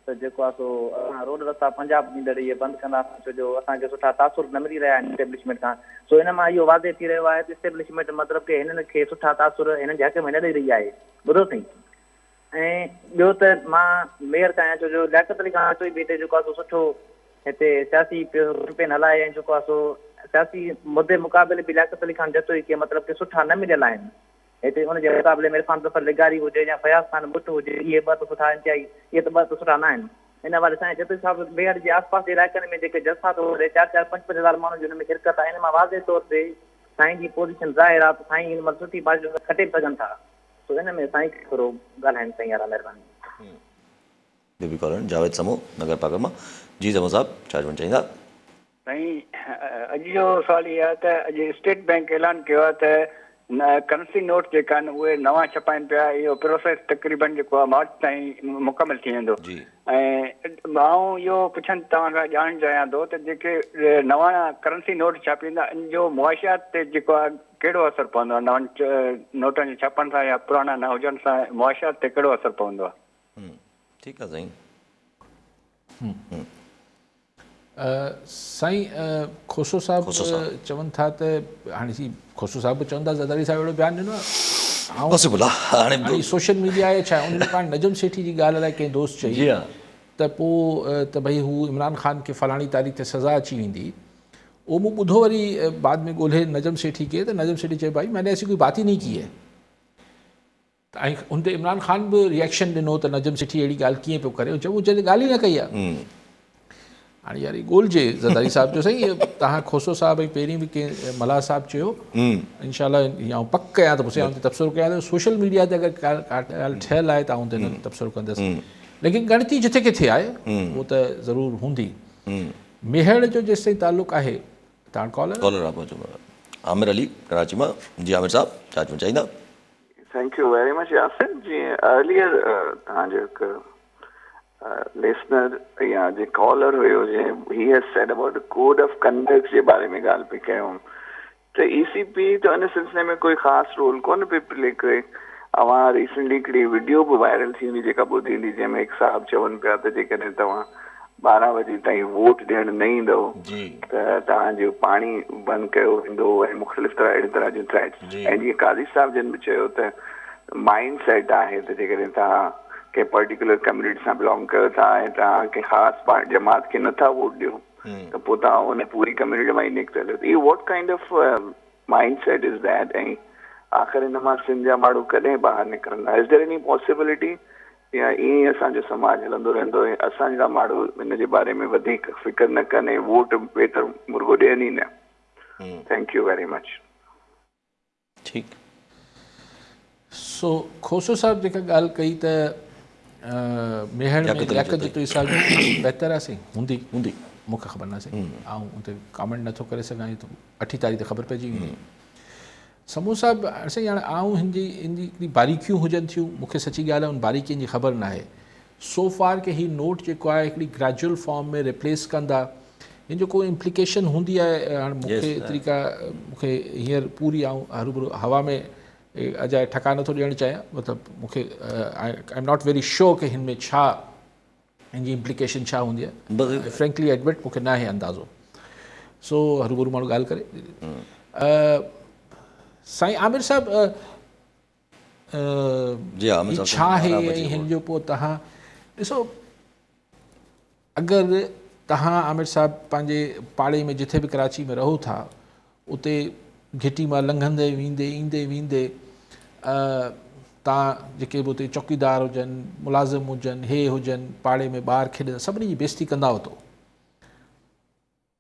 त जेको आहे सो असां रोड रस्ता पंजाब ॾींदड़ इहे बंदि कंदासीं, छो जो असांखे सुठा तासुर न मिली रहिया आहिनि इस्टेब्लिशमेंट खां। सो इन मां इहो वाज़े थी रहियो आहे त इस्टेब्लिशमेंट मतिलबु की हिननि खे सुठा तासुर हिननि जे हक़ में न ॾेई रही आहे। ॿुधो साईं। ऐं ॿियो त मां मेयर चाहियां, छो जो लियाकत अली खान अचो ई हिते जेको आहे सो सुठो हिते सियासी कैंपेन हलाए, ऐं जेको आहे सो सियासी मुदे मुक़ाबले बि लियाकत अली खान जतो ई की मतिलबु की सुठा न मिलियल आहिनि हिते। उनजे मुक़ाबले में इरफान ज़फ़र लिगारी हुजे या फयाज़ खान बुट हुजे, इहे ॿ त सुठा इंतिहाई, इहे त ॿ त सुठा न आहिनि। इन वारे साईं जतो साहिब मेयर जे आस पास जे इलाइक़नि में जेके जलसा थो करे, 4-4, 5-5 हज़ार माण्हुनि जी हुन में शिरकत आहे। इन मां वाज़े तौर ते साईं जी पोज़ीशन ज़ाहिर आहे त साईं हिन महिल सुठी पार्टियूं खटे सघनि था। सो इन में साईं खे थोरो ॻाल्हाइनि साईं यार, महिरबानी। बेबी कॉलोनी जावेद समूह नगर पाकर मां। जी समूह साहब, छा चवणु चाहींदा? साईं, अॼु जो सवाल इहो आहे त अॼु स्टेट बैंक ऐलान कयो आहे त करंसी नोट जेका आहिनि उहे नवां छपाइनि पिया। इहो प्रोसेस तक़रीबन जेको आहे मार्च ताईं मुकमल थी वेंदो। ऐं मां इहो पुछनि तव्हां खां ॼाणणु चाहियां थो त जेके नवां करंसी नोट छापींदा इन जो मुआशियात ते जेको आहे कहिड़ो असरु पवंदो आहे? नवनि नोटनि जे छापण सां या पुराणा न हुजण सां मुआशियात ते कहिड़ो असरु पवंदो आहे? ठीकु आहे साईं। साईं, खोसो साहब चवनि था त हाणे जी खोसो साहब चवनि था ज़रदारी साहिब अहिड़ो बयानु ॾिनो आहे। पॉसिबल आहे हाणे सोशल मीडिया आहे छा, उन में पाण नजम सेठी जी ॻाल्हि अलाए कंहिं दोस्त चई त पोइ त भई हू इमरान ख़ान खे फलाणी तारीख़ ते सज़ा अची वेंदी। उहो मूं ॿुधो वरी बाद में ॻोल्हे नजम सेठी खे, त नजम सेठी चए भाई मैंने ऐसी कोई बात ही नहीं की है। ऐं हुन ते इमरान ख़ान बि रिएक्शन ॾिनो त नजम सेठी अहिड़ी ॻाल्हि कीअं पियो करे, चयो चए ॻाल्हि ई न कई आहे। हाणे यार ॻोल्हिजे ज़रदारी साहिब जो साईं, तव्हां खोसो साहिब ऐं पहिरीं बि कंहिं मल्हा साहिब चयो, इनशाला या पक कयां त पोइ ते तबसरो कयां त सोशल मीडिया ते अगरि ॻाल्हि ठहियलु आहे त आउं ते तबसरो कंदुसि, लेकिन ॻणती जिथे किथे आहे उहो त ज़रूरु हूंदी। मेहड़ जो जेसिताईं तालुक़ु आहे, तव्हां कॉलर आमिर अली कराची मां। जी आमिर साहब, छा चवणु चाहींदा? Thank U very much Yasir. जीअं अर्लियर तव्हांजो हिकु लिसनर या जे कॉलर हुयो, जंहिं he has said about code of conduct जे बारे में ॻाल्हि पई कयूं त ECP त उन सिलसिले में कोई ख़ासि रोल कोन पई प्ले करे। अवां रिसेंटली हिकिड़ी वीडियो बि वायरल थी हुई जेका ॿुधी ईंदी, जंहिंमें हिकु साहिबु चवनि पिया त जेकॾहिं तव्हां 12 बजे ताईं वोट ॾियणु न ईंदव त तव्हांजो पाणी बंदि कयो वेंदो ऐं मुख़्तलिफ़ तरह अहिड़ी तरह जूं थ्रेट्स। ऐं जीअं काज़ी साहिब जन बि चयो त माइंड सेट आहे त जेकॾहिं तव्हां कंहिं पर्टिकुलर कम्युनिटी सां बिलोंग कयो था ऐं तव्हां कंहिं ख़ासि जमात खे नथा वोट ॾियो त पोइ तव्हां उन पूरी कम्युनिटी मां ई निकितल। इहो what kind of mind set is that? ऐं आख़िर हिन मां सिंध जा माण्हू कॾहिं ॿाहिरि निकिरंदा? इज़ देयर एनी पॉसिबिलिटी या ईअं ई असांजो समाज हलंदो रहंदो ऐं असांजा माण्हू हिन जे बारे में वधीक फिकर न कनि ऐं वोट बेहतर मुर्गो ॾियनि ई न? Thank U very much. ठीकु सो खोसो साहब जेका ॻाल्हि कई त मेहर में लियाकत जतो साल बहितर आहे साईं हूंदी हूंदी मूंखे ख़बर न साईं ऐं उते कमेंट नथो करे सघां त 8 तारीख़ ते ख़बर पइजी वेंदी समूह साहिब साईं हाणे आऊं हिनजी बारीकियूं हुजनि थियूं मूंखे सची ॻाल्हि आहे उन बारीकियुनि जी ख़बर न आहे सो फार के ही नोट जेको आहे हिकिड़ी ग्रेजुअल फॉर्म में रिप्लेस कंदा हिन जो कोई इम्प्लीकेशन हूंदी आहे हाणे मूंखे एतिरी का मूंखे हींअर पूरी आऊं हरूभरू हवा में अजाए ठका नथो ॾियणु चाहियां मतिलबु मूंखे I am not very sure कि हिन में छा हिन जी इम्प्लीकेशन छा हूंदी आहे फ्रेंकली एडमिट मूंखे न आहे अंदाज़ो सो हरूभरू माण्हू ॻाल्हि करे साईं आमिर साहिबु छा आहे ऐं हिन जो पोइ तव्हां ॾिसो अगरि तव्हां आमिर साहिबु पंहिंजे पाड़े में जिथे बि कराची में रहो था उते घिटी मां लंघंदे वींदे ईंदे वेंदे तव्हां जेके बि उते चौकीदार हुजनि मुलाज़िम हुजनि हे हुजनि पाड़े में ॿार खेॾंदा सभिनी जी बेइज़ती कंदा वतो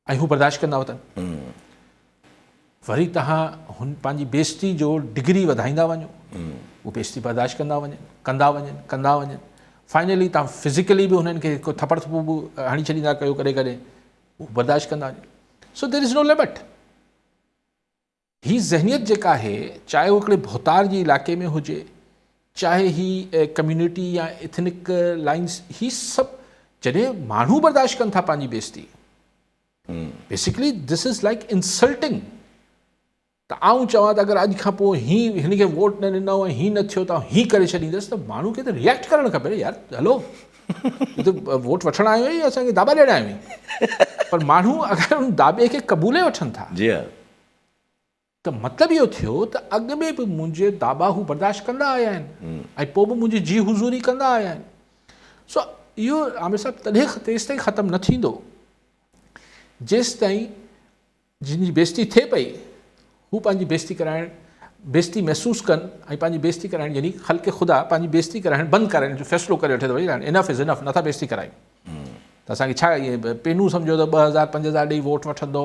ऐं हू बर्दाश्त कंदा वतनि वरी तव्हां हुन पंहिंजी बेइज़ती जो डिग्री वधाईंदा वञो उहो बेइज़ती बर्दाश्त कंदा वञनि फाइनली तव्हां फिज़िकली बि हुननि खे को थपड़ थपू बि हणी छॾींदा कयो कॾहिं कॾहिं उहो बर्दाश्त कंदा वञो so there is no limit ही ज़हनियत जेका आहे चाहे उहो हिकिड़े भोतार जे इलाइक़े में हुजे चाहे ही कम्यूनिटी या एथनिक लाइन्स ही सभु जॾहिं माण्हू बर्दाश्त कनि था पंहिंजी बेइज़ती basically this is like insulting त आऊं चवां त अगरि अॼु खां पोइ हिन खे वोट न ॾिनो ऐं हीअं न थियो त हीअं करे छॾींदुसि त माण्हू खे त रिएक्ट करणु खपे यार हलो त वोट वठणु आयो या असांखे दाॿा ॾियणु आयो आहियूं पर माण्हू अगरि उन दाॿे खे क़बूले वठनि था त मतिलबु इहो थियो त अॻु में बि मुंहिंजे दाॿा हू बर्दाश्त कंदा आया आहिनि ऐं पोइ बि मुंहिंजी जी हुज़ूरी कंदा आया आहिनि सो इहो आमिर साहिबु तॾहिं तेसि ताईं ख़तमु न थींदो जेसि ताईं जिन जी बेइज़ती थिए पई हू पंहिंजी बेइज़ती महसूसु कनि ऐं पंहिंजी बेइज़ती कराइण यानी ख़ल्क़े ख़ुदा पंहिंजी बेइज़ती कराइण बंदि कराइण जो फ़ैसिलो करे वठे त भई इनफ इज़ इनफ नथा बेइज़ती करायूं त असांखे छा इहे पेनू सम्झो त 2000 5000 ॾेई वोट वठंदो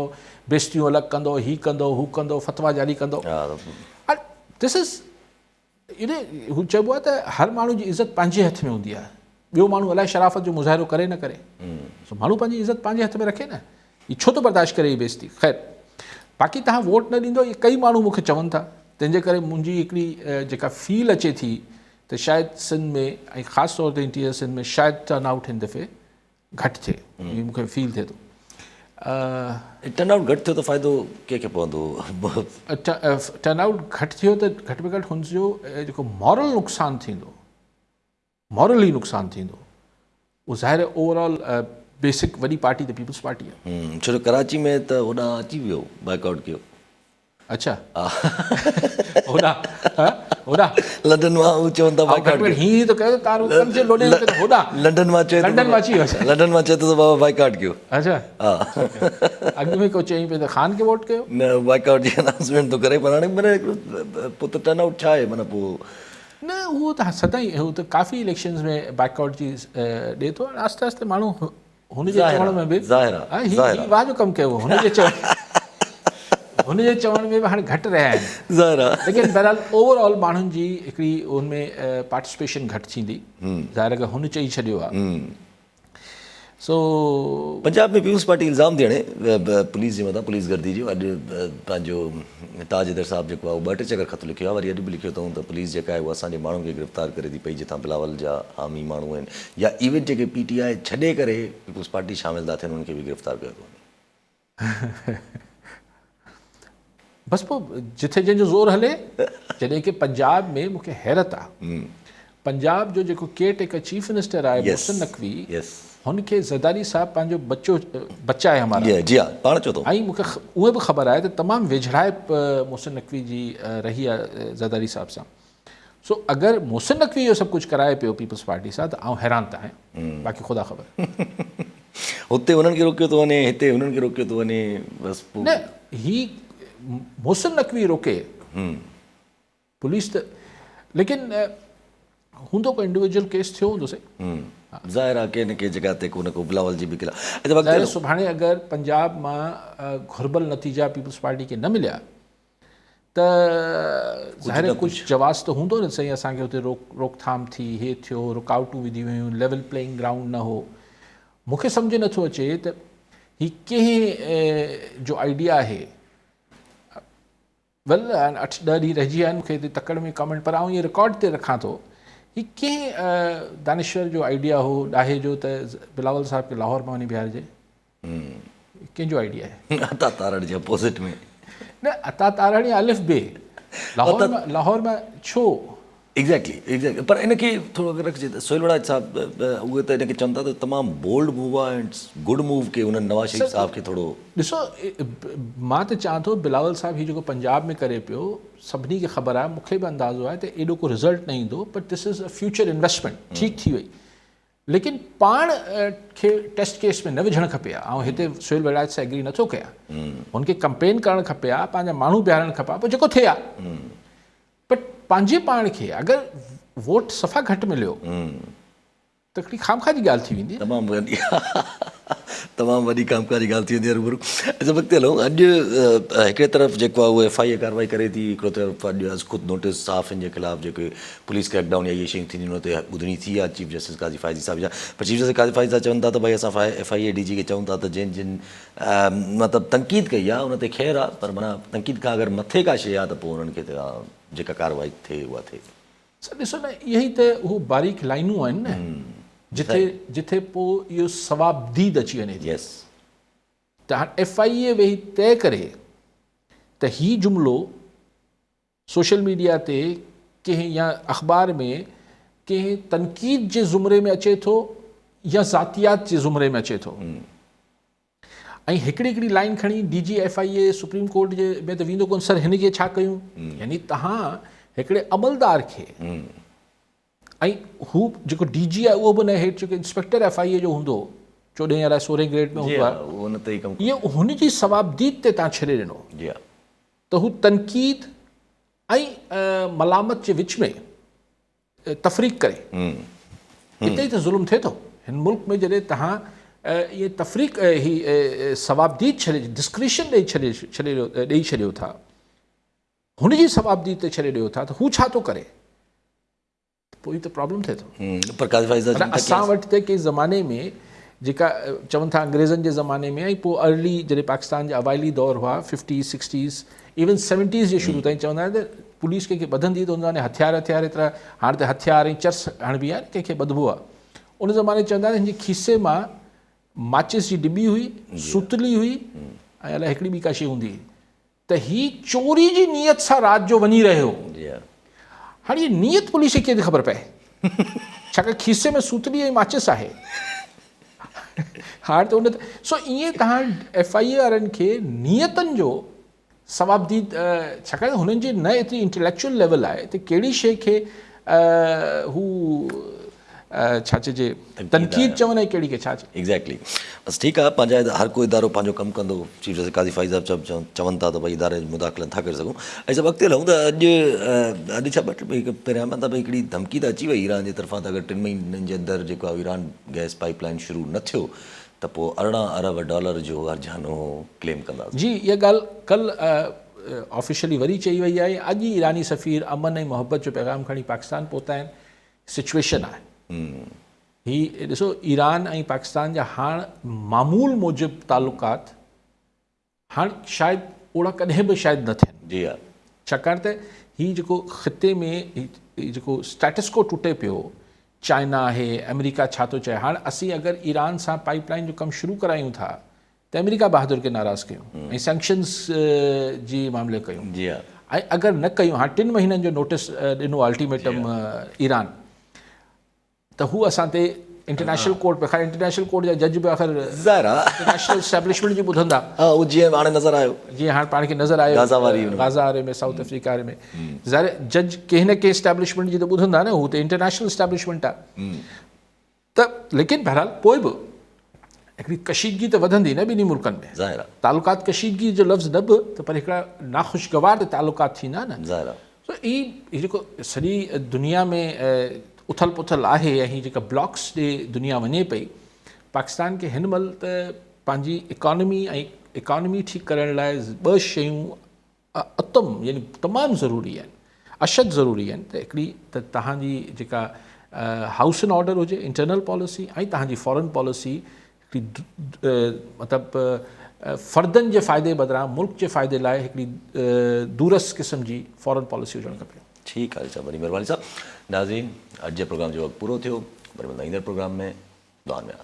बेइज़तियूं अलॻि कंदो ही कंदो हू कंदो फतवा जारी कंदो दिस इज़ हू चइबो आहे त हर माण्हू जी इज़त पंहिंजे हथ में हूंदी आहे ॿियो माण्हू अलाए शराफ़त जो मुज़ाहिरो करे न करे सो माण्हू पंहिंजी इज़त पंहिंजे हथ में रखे न हीअ छो थो बर्दाश्त करे हीअ बेइज़ती ख़ैर बाक़ी तव्हां वोट न ॾींदो इहे कई माण्हू मूंखे चवनि था तंहिंजे करे मुंहिंजी हिकिड़ी जेका फील अचे थी त शायदि सिंध में ऐं ख़ासि तौर ते इंटीरियर सिंध में शायदि टर्न आउट हिन दफ़े घटि थिए हीअ मूंखे फील थिए थो टर्न आउट घटि थियो त फ़ाइदो कंहिंखे पवंदो टर्न आउट घटि थियो त घटि में घटि हुनजो जेको मॉरल नुक़सानु थींदो मॉरली नुक़सानु थींदो उहो ज़ाहिर ओवरऑल बेसिक वॾी पार्टी त पीपल्स पार्टी आहे छो जो कराची में त होॾां अची वियो बाइकआउट कयो अच्छा होॾां लंडन मां हू चवनि था बाइकआउट हीअं त कयो होॾां लंडन मां चए लंडन मां अची वियो लंडन मां चए थो त बाबा बाइकआउट कयो अच्छा हा अॻु में को चई पियो त ख़ान खे वोट कयो न बाइकआउट जी अनाउंसमेंट थो करे पर हाणे माना हिकिड़ो पोइ त टर्न आउट छा आहे माना पोइ न उहो त सदाईं हू त काफ़ी इलेक्शन्स में बाइकआउट जी ॾिए थो आस्ते आस्ते माण्हू हुनजे चवण में बि वाह जो कमु कयो हुनजे चवण में बि हाणे घटि रहिया आहिनि लेकिन बहरहाल ओवरऑल माण्हुनि जी हिकिड़ी हुनमें पार्टिसिपेशन घटि थींदी ज़ाहिर अगरि हुन चई छॾियो आहे सो पंजाब में पीपल्स पार्टी इल्ज़ाम थी हाणे पुलिस जे मथां पुलिस गर्दी जो अॼु पंहिंजो ताजदर साहिबु जेको आहे उहो 2-3 चकर ख़त लिखियो आहे वरी अॼु बि लिखियो अथऊं त पुलिस जेका आहे उहा असांजे माण्हुनि खे गिरफ़्तार करे थी पई जितां बिलावल जा हामी माण्हू आहिनि या इवन जेके PTI छॾे करे पीपल्स पार्टी शामिल था थियनि उन्हनि खे बि गिरफ़्तार कयो थो बसि पोइ जिथे जंहिंजो ज़ोर हले जॾहिं की पंजाब में मूंखे हैरत आहे पंजाब जो जेको केयरटेकर चीफ मिनिस्टर आहे मोहसिन नक़वी हुनखे ज़रदारी साहिबु पंहिंजो बच्चा आहे हमारा जी हा पाण चओ थो ऐं मूंखे उहे बि ख़बर आहे त तमामु वेझड़ाइप मोहसिन नक़वी जी रही आहे ज़रदारी साहिब सां सो अगरि मोहसिन नक़वी इहो सभु कुझु कराए पियो पीपल्स पार्टी सां त आउं हैरान त आहियां बाक़ी ख़ुदा ख़बर हुते हुननि खे रोकियो थो वञे हिते हुननि खे रोकियो थो वञे बसि न ही मोहसिन नक़वी रोके पुलिस त लेकिन हूंदो को इंडिविजुअल केस थियो हूंदो साईं ज़ाहिर आहे के न के जॻह ते को न को बिलावल जी बि सुभाणे अगरि पंजाब मां घुरबल नतीजा पीपल्स पार्टी खे न मिलिया त ज़ाहिर आहे कुझु जवाज़ त हूंदो न साईं, असांखे हुते रोकथाम थी, हे थियो, रुकावटूं विधियूं हुयूं, लेवल प्लेइंग ग्राउंड न हो। मूंखे सम्झ नथो अचे त ही कंहिं जो आइडिया आहे, वेल 8-10 ॾींहं रहिजी विया आहिनि, मूंखे हिते तकड़ में कमेंट, पर आउं इहे रिकॉर्ड ते रखां थो, ही कंहिं दानिश्वर जो आइडिया हो ॾाहे जो त बिलावल साहिब खे लाहौर में वञी बिहारजे? कंहिंजो आइडिया आहे? अता तारड़ जे अपोज़िट में न, अता तारड़ या अलिफ बे, लाहौर में छो? एग्जैक्टली पर इनखे थोरो अगरि रखिजे त सोहेल वड़ा साहब उहे त इनखे चवनि था त तमामु बोल्ड मूव आहे एंड गुड मूव के उन्हनि नवाज़ शरीफ़ साहब खे थोरो ॾिसो, मां त चाहियां थो बिलावल साहब हीउ जेको पंजाब में करे पियो, सभिनी खे ख़बर आहे, मूंखे बि अंदाज़ो आहे त एॾो को रिज़ल्ट न ईंदो, but this is a future investment, ठीकु थी वई, लेकिन पाण खे टेस्ट केस में न विझणु खपे हा। ऐं हिते सोहेल वड़ाज सां एग्री नथो कयां, हुनखे कंपेन करणु खपे हा, पंहिंजा माण्हू बीहारणु खपे, पोइ जेको थिए आहे, बट पंहिंजे पाण खे अगरि वोट सफ़ा घटि मिलियो त हिकिड़ी खामखा जी ॻाल्हि थी वेंदी। तमामु वॾी कामका जी ॻाल्हि थी वेंदी आहे रूबरू। अच्छा वक़्तु हलूं, अॼु हिकिड़े तरफ़ जेको आहे उहा FIA कार्रवाई करे थी, हिकिड़ो तरफ़ अॼु ख़ुदि नोटिस साफ़ जे ख़िलाफ़ जेके पुलिस क्रैकडाउन या इहे शयूं थींदियूं उन ते ॿुधणी थी आहे चीफ जस्टिस काज़ी फ़ाइज़ी साहिब जा, पर चीफ जस्टिस काज़ी फ़ाइज़ी साहिब चवनि था त भई असां FIA DG खे चऊं था त जिन मतिलबु तनक़ीद कई आहे उन ते ख़ैरु आहे, पर माना तनक़ीद खां अगरि मथे का शइ आहे त पोइ उन्हनि खे जेका कार्रवाई थिए उहा थिए। ॾिसो न, इहे ई त उहो बारीक लाइनूं आहिनि न, जिथे पोइ इहो सवाबदीद अची वञे थी। त हाणे FIA वेही तय करे त हीउ जुमिलो सोशल मीडिया ते कंहिं या अख़बार में कंहिं तनक़ीद जे ज़ुमरे में अचे थो या ज़ातियात जे ज़ुमरे में अचे थो, ऐं हिकिड़ी लाइन खणी DG FIA सुप्रीम कोर्ट जे में त वेंदो कोन, सर हिन खे छा कयूं? यानी तव्हां हिकिड़े अमलदार खे, ऐं हू जेको DG आहे उहो बि न, हेठि जेको इंस्पेक्टर FIA जो हूंदो 14 या 16 ग्रेड में हूंदो आहे, इहो हुनजी सवाबदीद ते तव्हां छॾे ॾिनो त हू तनक़ीद ऐं मलामत जे विच में तफ़रीक़ करे, हिते ई त ज़ुल्म थिए थो हिन मुल्क में। जॾहिं तव्हां इहे तफ़रीक़ ही सवाबदीद छॾे, डिस्क्रिशन ॾेई छॾियो था, हुनजी सवाबदीद ते छॾे ॾियो था, त हू छा थो करे? पोइ त प्रॉब्लम थिए थो। पर असां वटि त कंहिं ज़माने में जेका चवनि था अंग्रेज़नि जे ज़माने में, ऐं पोइ अर्ली जॾहिं पाकिस्तान जा अवाइली दौर हुआ 50s 60s इवन 70s जे शुरू ताईं, चवंदा आहिनि त पुलिस कंहिंखे ॿधंदी त हूंदा आहिनि हथियार एतिरा, हाणे त हथियार ऐं चर्स हणिबी आहे, कंहिंखे ॿधबो आहे। उन ज़माने चवंदा आहिनि हिनजे खीसे मां माचिस जी डिॿी हुई, सुतली हुई, ऐं अलाए हिकिड़ी ॿी का शइ हूंदी, त हीउ चोरी जी नियत सां राति जो वञी रहियो। हाणे हीअ नियत पुलिस खे कीअं थी ख़बर पए, छाकाणि खीसे में सुतली ऐं माचिस आहे। हाणे त उन सो ईअं तव्हां FIA वारनि खे नियतनि जो सवाबदीद, छाकाणि हुननि जी न एतिरी इंटेलेक्चुअल लेवल आहे त कहिड़ी शइ खे हू छा चइजे तनक़ीद चवनि ऐं कहिड़ी खे छा चए। एग्जैक्टली, बसि ठीकु आहे, पंहिंजा हर को इदारो पंहिंजो कमु कंदो। चीफ जस्टिस काज़ी फ़ाइज़ी साहिब चवनि था त भई इदारे मुदाख़िलत था करे सघूं। ऐं सभु अॻिते हलूं त अॼु छा पहिरियां मतिलबु हिकिड़ी धमकी त अची वई ईरान जे तरफ़ां त अगरि 3 महीननि जे अंदरि जेको आहे ईरान गैस पाइपलाइन शुरू न थियो त पोइ $18 अरब जो हर्जानो क्लेम कंदासीं। जी, इहा ॻाल्हि कल्ह ऑफिशियली वरी चई वई आहे। अॼु ई ईरानी सफ़ीर अमन ऐं मोहब्बत जो पैगाम खणी पाकिस्तान पहुता आहिनि। सिचुएशन आहे ही, ॾिसो ईरान ऐं पाकिस्तान जा हाणे मामूल मूजिबि तालुकात हाणे शायदि ओड़ा कॾहिं बि शायदि न थियनि। जी हा, छाकाणि त हीउ जेको ख़िते में जेको स्टेटस को टुटे पियो, चाइना आहे, अमेरिका छा थो चए, हाणे असीं अगरि ईरान सां पाइपलाइन जो कमु शुरू करायूं था त अमेरिका बहादुर खे नाराज़ कयूं ऐं सैंक्शन्स जी मामले कयूं। जी हा, ऐं अगरि न कयूं, हाणे 3 महीननि जो नोटिस ॾिनो अल्टीमेटम ईरान, त हू असां ते इंटरनेशनल कोर्ट पे, ख़ैर इंटरनेशनल कोर्ट जा जज बि आख़िर इंटरनेशनल एस्टेब्लिशमेंट जी ॿुधंदा, जीअं हाणे नज़र आयो, जीअं हाणे पाण खे नज़र आयो गाज़ा वारे में, साउथ अफ्रीका वारे में, ज़ाहिर जज कंहिं न कंहिं एस्टेब्लिशमेंट जी त ॿुधंदा न, हू त इंटरनेशनल एस्टेब्लिशमेंट आहे। त लेकिन बहरहाल पोइ बि हिकिड़ी कशीदगी त वधंदी न ॿिन्ही मुल्कनि में। ज़ाहिर आहे तालुकात कशीदगी जो लफ़्ज़ न बि त पर हिकिड़ा नाख़ुशगवार तालुकात थींदा न। ज़ाहिर आहे, सो ही जेको सॼी दुनिया में उथल पुथल आहे ऐं हीअ जेका ब्लॉक्स ॾे दुनिया वञे पई, पाकिस्तान खे हिन महिल त पंहिंजी इकॉनमी ऐं इकॉनमी ठीकु करण लाइ 2 शयूं अतम यानी तमामु ज़रूरी आहिनि, अशद ज़रूरी आहिनि। त हिकिड़ी त तव्हांजी जेका हाउस एंड ऑर्डर हुजे, इंटरनल पॉलिसी, ऐं तव्हांजी फॉरेन पॉलिसी हिकिड़ी मतिलबु फ़र्दनि जे फ़ाइदे बदिरां मुल्क जे फ़ाइदे लाइ हिकिड़ी दूरस क़िस्म जी फॉरेन पॉलिसी हुजणु खपे। ठीकु आहे साहब, वॾी महिरबानी साहब। नाज़रीन, अॼु जे प्रोग्राम जो वक़्तु पूरो थियो, वरी ईंदड़ प्रोग्राम में दुआ में।